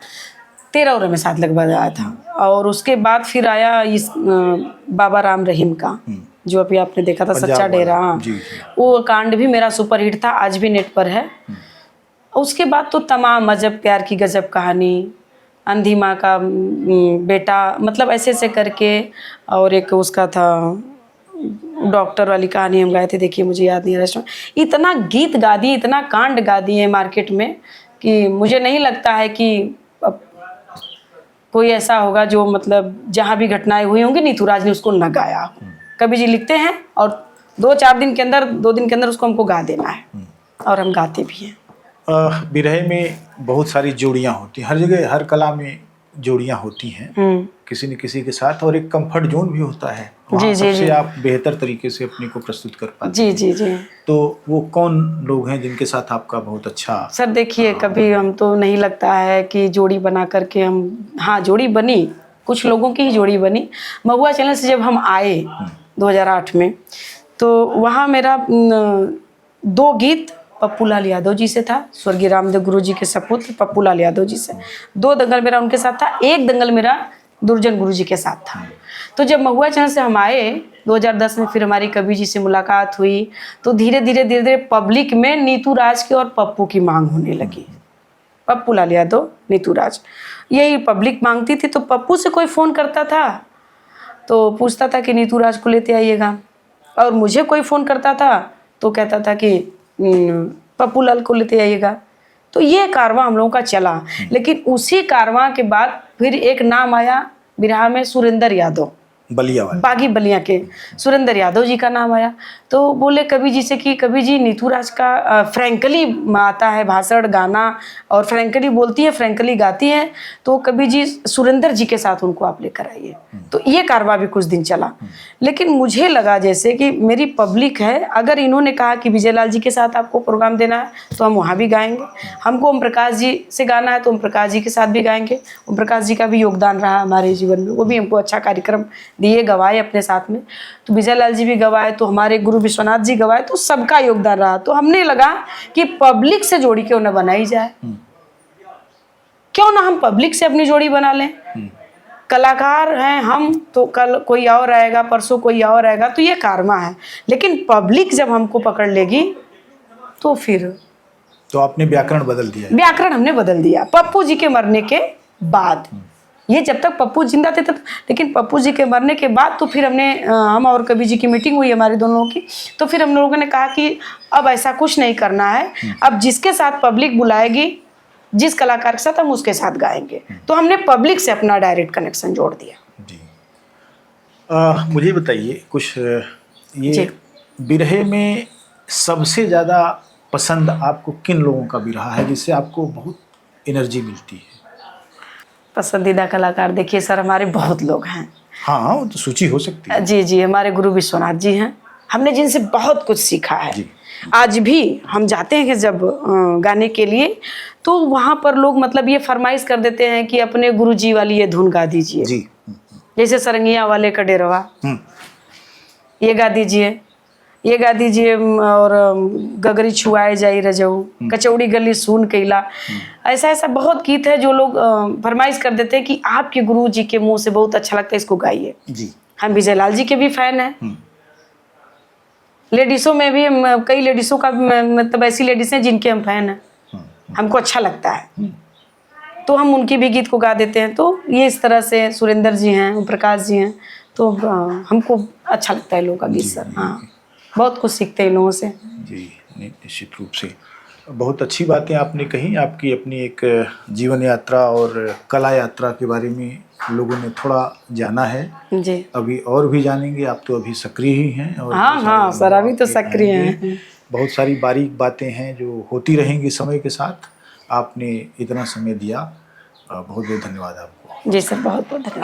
13 में साथ लगभग आया था। और उसके बाद फिर आया इस बाबा राम रहीम का, जो अभी आपने देखा था, सच्चा डेरा। वो कांड भी मेरा सुपरहिट था, आज भी नेट पर है। उसके बाद तो तमाम अजब प्यार की गजब कहानी, अंधी माँ का बेटा, मतलब ऐसे ऐसे करके, और एक उसका था डॉक्टर वाली कहानी हम गाए थे, देखिए मुझे याद नहीं आ रहा। इतना गीत गा दिए, इतना कांड गा दिए मार्केट में कि मुझे नहीं लगता है कि कोई ऐसा होगा जो मतलब जहाँ भी घटनाएं हुई होंगी नीतूराज ने उसको न गाया। कवि जी लिखते हैं और 2 दिन के अंदर उसको हमको गा देना है, और हम गाते भी हैं। बिरहे में बहुत सारी जोड़ियाँ होती हैं, हर जगह हर कला में जोड़ियाँ होती हैं किसी न किसी के साथ, और एक कंफर्ट जोन भी होता है। वहाँ सबसे आप बेहतर तरीके से अपने को प्रस्तुत कर पाते हैं। जी। तो वो कौन लोग हैं जिनके साथ आपका बहुत अच्छा? सर देखिए, कभी हम तो नहीं लगता है कि जोड़ी बना करके हम, हाँ जोड़ी बनी, कुछ लोगों की ही जोड़ी बनी। महुआ चैनल से जब हम आए 2008 में, तो वहाँ मेरा 2 गीत पप्पू लाल यादव जी से था, स्वर्गीय रामदेव गुरु जी के सपुत्र पप्पू लाल यादव जी से। 2 दंगल मेरा उनके साथ था। एक दंगल मेरा दुर्जन गुरु जी के साथ था। तो जब महुआ चरण से हम आए 2010 में, फिर हमारी कवि जी से मुलाकात हुई, तो धीरे धीरे पब्लिक में नीतू राज की और पप्पू की मांग होने लगी। पप्पू लाल यादव, नीतू राज, यही पब्लिक मांगती थी। तो पप्पू से कोई फ़ोन करता था तो पूछता था कि नीतू राज को लेते आइएगा, और मुझे कोई फ़ोन करता था तो कहता था कि पप्पू लाल को लेते आइएगा। तो ये कारवां हम लोगों का चला। लेकिन उसी कारवां के बाद फिर एक नाम आया बिरहा में, सुरेंद्र यादव, बलिया वाले, बागी बलिया के सुरेंद्र यादव जी का नाम आया। तो बोले कवि जी से कि कवि जी नीतू राज का फ्रैंकली आता है भाषण, गाना, और फ्रैंकली बोलती है, फ्रैंकली गाती है, तो कवि जी सुरेंद्र जी के साथ उनको आप लेकर आइए। तो ये कारवां भी कुछ दिन चला। लेकिन मुझे लगा जैसे कि मेरी पब्लिक है, अगर इन्होंने कहा कि विजय लाल जी के साथ आपको प्रोग्राम देना है तो हम वहाँ भी गाएंगे, हमको ओम प्रकाश जी से गाना है तो ओम प्रकाश जी के साथ भी गाएंगे। ओम प्रकाश जी का भी योगदान रहा हमारे जीवन में, वो भी हमको अच्छा कार्यक्रम दिए, गवाए अपने साथ में। तो विजय लाल जी भी गवाए, तो हमारे गुरु विश्वनाथ जी गवाए, तो सबका योगदान रहा। तो हमने लगा कि पब्लिक से जोड़ी क्यों ना बनाई जाए, क्यों ना हम पब्लिक से अपनी जोड़ी बना लें। कलाकार हैं हम, तो कल कोई और आएगा, परसों कोई और आएगा, तो ये कारवां है। लेकिन पब्लिक जब हमको पकड़ लेगी तो फिर तो आपने व्याकरण बदल दिया है। व्याकरण हमने बदल दिया पप्पू जी के मरने के बाद। ये जब तक पप्पू जिंदा थे तब, लेकिन पप्पू जी के मरने के बाद तो फिर हमने हम और कवि जी की मीटिंग हुई हमारे दोनों की, तो फिर हम लोगों ने कहा कि अब ऐसा कुछ नहीं करना है, अब जिसके साथ पब्लिक बुलाएगी, जिस कलाकार के साथ, हम उसके साथ गाएंगे। तो हमने पब्लिक से अपना डायरेक्ट कनेक्शन जोड़ दिया। जी। मुझे बताइए कुछ, ये बिरहे में सबसे ज़्यादा पसंद आपको किन लोगों का बिरहा है जिससे आपको बहुत एनर्जी मिलती है? पसंदीदा कलाकार देखिए सर, हमारे बहुत लोग हैं। हाँ, वो तो सूची हो सकती है। जी जी, हमारे गुरु विश्वनाथ जी हैं, हमने जिनसे बहुत कुछ सीखा है। आज भी हम जाते हैं जब गाने के लिए, तो वहाँ पर लोग मतलब ये फरमाइश कर देते हैं कि अपने गुरु जी वाली ये धुन गा दीजिए। जी। जैसे सरंगिया वाले का डेरवा, ये गा दीजिए, ये गा दीजिए, और गगरी छुआए जाई रजऊ, कचौड़ी गली सून कैला। ऐसा ऐसा बहुत गीत है जो लोग फरमाइश कर देते हैं कि आपके गुरु जी के मुंह से बहुत अच्छा लगता है, इसको गाइए। जी। हम विजय लाल जी के भी फैन हैं। लेडीज़ों में भी कई लेडीज़ों का मतलब ऐसी लेडीज़ हैं जिनके हम फैन हैं, हमको अच्छा लगता है, तो हम उनकी भी गीत को गा देते हैं। तो ये इस तरह से सुरेंद्र जी हैं, ओम प्रकाश जी हैं, तो हमको अच्छा लगता है लोगों का गीत सर। हाँ, बहुत कुछ सीखते हैं लोगों से। जी, निश्चित रूप से बहुत अच्छी बातें आपने कही। आपकी अपनी एक जीवन यात्रा और कला यात्रा के बारे में लोगों ने थोड़ा जाना है जी। अभी और भी जानेंगे। आप तो अभी सक्रिय ही हैं और हाँ सर, अभी तो सक्रिय हैं। बहुत सारी बारीक बातें हैं जो होती रहेंगी समय के साथ। आपने इतना समय दिया, बहुत बहुत धन्यवाद आपको। जी सर, बहुत बहुत धन्यवाद।